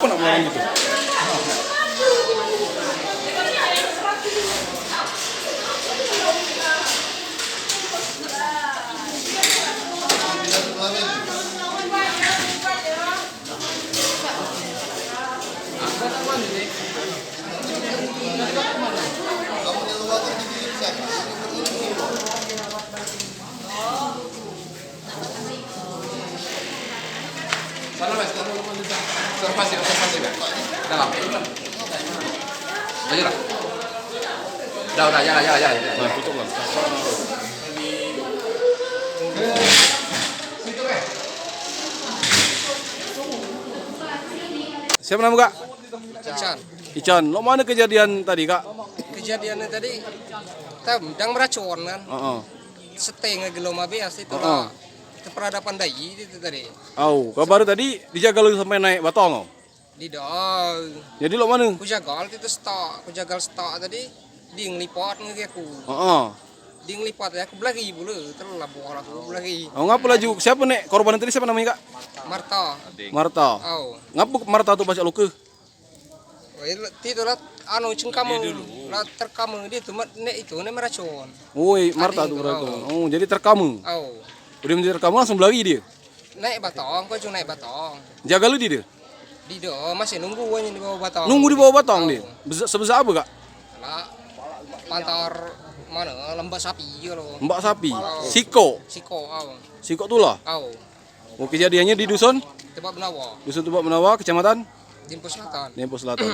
nak orang gitu? Sana mas, observasi, dalam. Ayo lah. Udah, jalan. Nah, tutup lah. Siapa nama kak? Ican. Ican, lo mana kejadian tadi kak? Kejadiannya tadi tendang meracun kan. Setengah kilo bias itu lah. Itu peradaban bayi itu tadi. Kabar tadi dijaga lu sampai naik batong. Di dong. Jadi lo mana? Ku jagal itu stok. Ku jagal stok tadi di ngelipot ngegi aku. Di ngelipot ya aku belagi bulu terus lah bola aku belagi. Ngapa laju? Siapa nek korban tadi siapa namanya kak? Marta. Ngapa Marta tuh baca luka? Itu lah anu cengkamu lah terkamu dia tuh nek itu nek meracun. Woi, Marta tuh berarti. Jadi terkamu. Udah menjadi terkamu langsung belagi dia. Naik batong, kau cuma naik batong. Jaga lu dia. Di do masih nunggu aja di bawah batong. Nunggu di bawah batong dia. Sebesar apa kak? Lah pantar mana lembah sapi lo. Mbak sapi. Siko tuh lah. Kejadiannya di dusun? Tebak Menawa. Dusun Tebak Menawa, kecamatan? Dimpo Selatan. Dempo Selatan.